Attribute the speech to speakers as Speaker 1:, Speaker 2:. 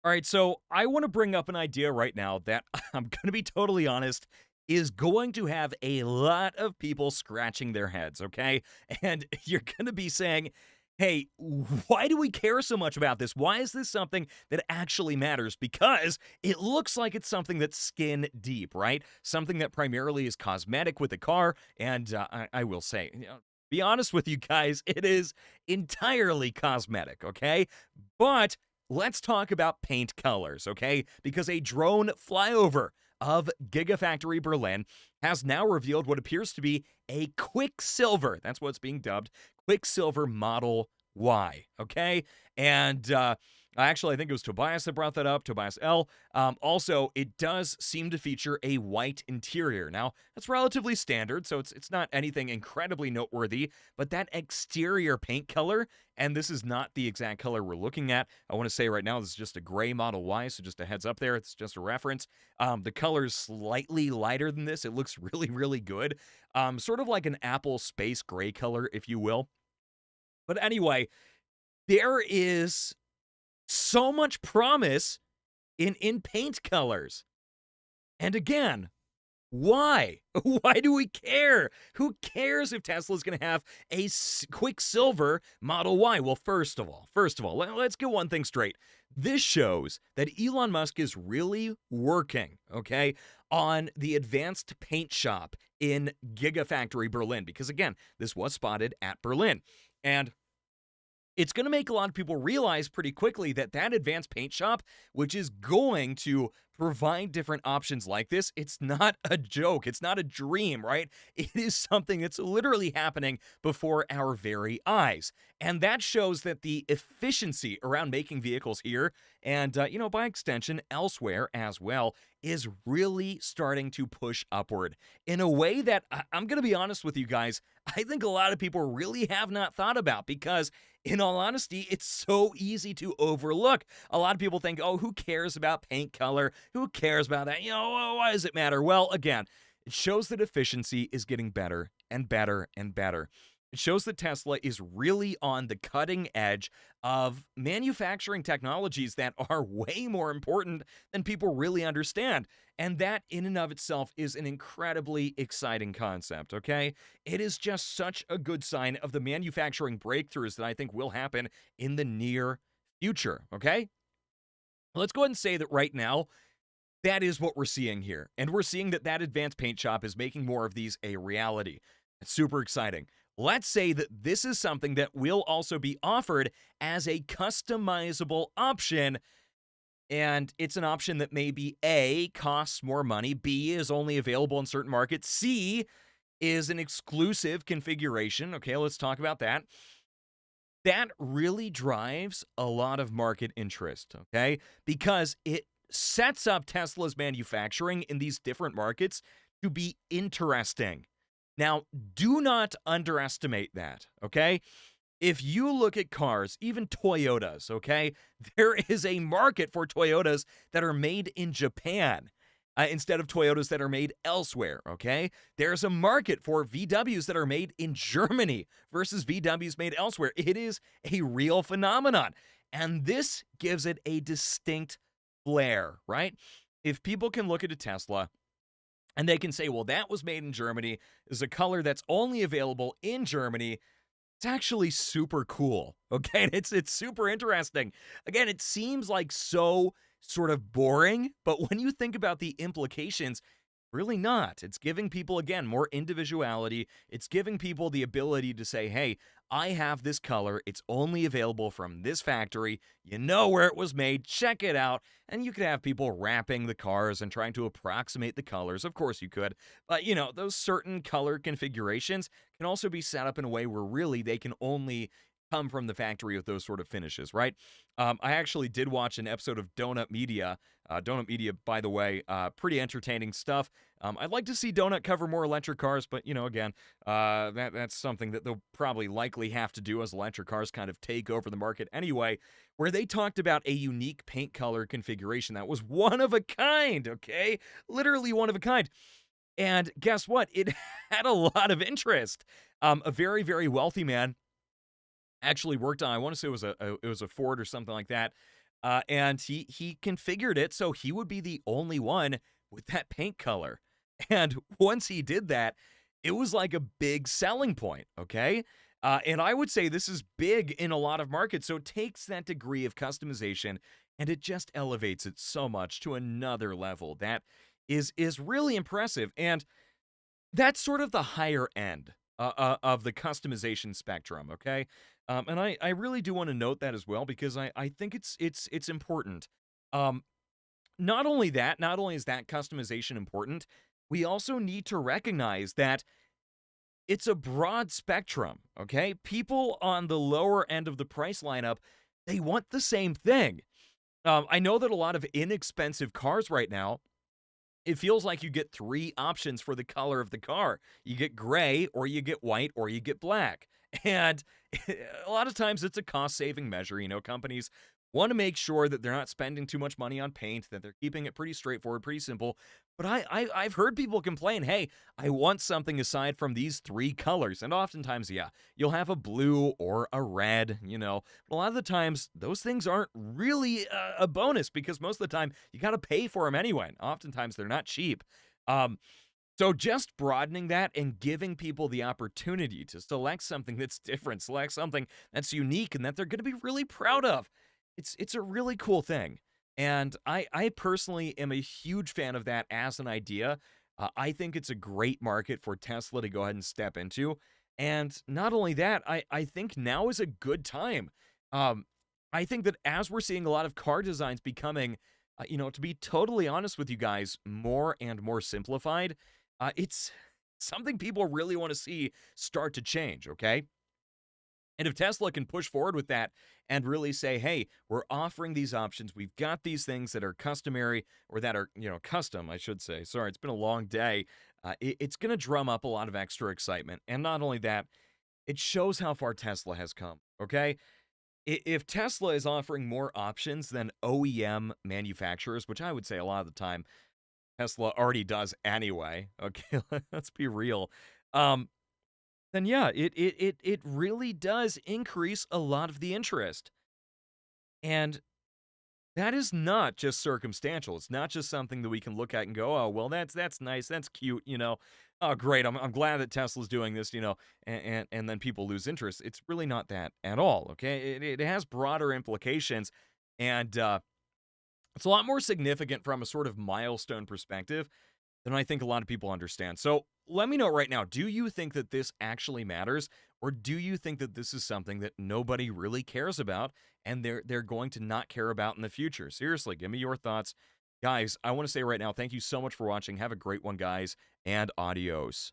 Speaker 1: All right, so I want to bring up an idea right now that I'm going to be totally honest is going to have a lot of people scratching their heads, okay? And you're going to be saying, "Hey, why do we care so much about this? Why is this something that actually matters?" Because it looks like it's something that's skin deep, right? Something that primarily is cosmetic with the car, and I will say, be honest with you guys, it is entirely cosmetic, okay? But let's talk about paint colors, okay? Because a drone flyover of Gigafactory Berlin has now revealed what appears to be a Quicksilver. That's what's being dubbed Quicksilver Model Y, okay? And actually, I think it was Tobias that brought that up, Tobias L. Also, it does seem to feature a white interior. Now, that's relatively standard, so it's not anything incredibly noteworthy, but that exterior paint color, and this is not the exact color we're looking at. I want to say right now this is just a gray Model Y, so just a heads up there. It's just a reference. The color is slightly lighter than this. It looks really, really good. Sort of like an apple space gray color, if you will. But anyway, there is so much promise in paint colors. And again, why? Why do we care? Who cares if Tesla's going to have a Quicksilver Model Y? Well, first of all, let's get one thing straight. This shows that Elon Musk is really working, okay, on the advanced paint shop in Gigafactory Berlin. Because again, this was spotted at Berlin. And it's going to make a lot of people realize pretty quickly that that advanced paint shop, which is going to provide different options like this, it's not a joke. It's not a dream, right? It is something that's literally happening before our very eyes. And that shows that the efficiency around making vehicles here and, by extension, elsewhere as well, is really starting to push upward in a way that I'm going to be honest with you guys, I think a lot of people really have not thought about because in all honesty, it's so easy to overlook. A lot of people think, oh, who cares about paint color? Who cares about that? Why does it matter? Well, again, it shows that efficiency is getting better and better and better. It shows that Tesla is really on the cutting edge of manufacturing technologies that are way more important than people really understand. And that, in and of itself, is an incredibly exciting concept, okay? It is just such a good sign of the manufacturing breakthroughs that I think will happen in the near future, okay? Let's go ahead and say that right now, that is what we're seeing here. And we're seeing that that advanced paint shop is making more of these a reality. It's super exciting. Let's say that this is something that will also be offered as a customizable option. And it's an option that maybe A, costs more money, B, is only available in certain markets, C, is an exclusive configuration. Okay, let's talk about that. That really drives a lot of market interest, okay? Because it sets up Tesla's manufacturing in these different markets to be interesting. Now, do not underestimate that, okay? If you look at cars, even Toyotas, okay, there is a market for Toyotas that are made in Japan instead of Toyotas that are made elsewhere, okay? There's a market for VWs that are made in Germany versus VWs made elsewhere. It is a real phenomenon. And this gives it a distinct flair, right? If people can look at a Tesla and they can say, well, that was made in Germany, is a color that's only available in Germany, it's actually super cool, okay? It's super interesting. Again, it seems like so sort of boring, but when you think about the implications, really not. It's giving people, again, more individuality. It's giving people the ability to say, hey, I have this color. It's only available from this factory. You know where it was made. Check it out. And you could have people wrapping the cars and trying to approximate the colors. Of course you could. But, those certain color configurations can also be set up in a way where really they can only come from the factory with those sort of finishes, right? I actually did watch an episode of Donut Media. Donut Media, by the way, pretty entertaining stuff. I'd like to see Donut cover more electric cars, but, again, that's something that they'll probably likely have to do as electric cars kind of take over the market anyway, where they talked about a unique paint color configuration that was one of a kind, okay? Literally one of a kind. And guess what? It had a lot of interest. A very, very wealthy man actually worked on, I want to say it was a Ford or something like that, and he configured it so he would be the only one with that paint color. And once he did that, it was like a big selling point, okay? And I would say this is big in a lot of markets. So it takes that degree of customization and it just elevates it so much to another level. That is really impressive. And that's sort of the higher end of the customization spectrum, okay? And I really do want to note that as well because I think it's important. Um, Not only that, not only is that customization important, we also need to recognize that it's a broad spectrum, okay? People on the lower end of the price lineup, they want the same thing. I know that a lot of inexpensive cars right now, it feels like you get three options for the color of the car. You get gray, or you get white, or you get black. And a lot of times it's a cost saving measure. Companies want to make sure that they're not spending too much money on paint, that they're keeping it pretty straightforward, pretty simple. But I've heard people complain, hey, I want something aside from these three colors. And oftentimes, yeah, you'll have a blue or a red. But a lot of the times, those things aren't really a bonus because most of the time you got to pay for them anyway. Oftentimes, they're not cheap. Um, so just broadening that and giving people the opportunity to select something that's different, select something that's unique and that they're going to be really proud of. It's a really cool thing. And I personally am a huge fan of that as an idea. I think it's a great market for Tesla to go ahead and step into. And not only that, I think now is a good time. Um, I think that as we're seeing a lot of car designs becoming, to be totally honest with you guys, more and more simplified, it's something people really want to see start to change, okay? And if Tesla can push forward with that and really say, hey, we're offering these options, we've got these things that are customary or that are, custom, I should say. Sorry, it's been a long day. It's going to drum up a lot of extra excitement. And not only that, it shows how far Tesla has come, okay? If Tesla is offering more options than OEM manufacturers, which I would say a lot of the time Tesla already does anyway, okay, let's be real. Um, then yeah, it really does increase a lot of the interest. And that is not just circumstantial. It's not just something that we can look at and go, "Oh, well, that's nice, that's cute. Oh, great, I'm glad that Tesla's doing this, and then people lose interest." It's really not that at all, okay? It has broader implications, and it's a lot more significant from a sort of milestone perspective than I think a lot of people understand. So let me know right now, do you think that this actually matters? Or do you think that this is something that nobody really cares about and they're going to not care about in the future? Seriously, give me your thoughts. Guys, I want to say right now, thank you so much for watching. Have a great one, guys, and adios.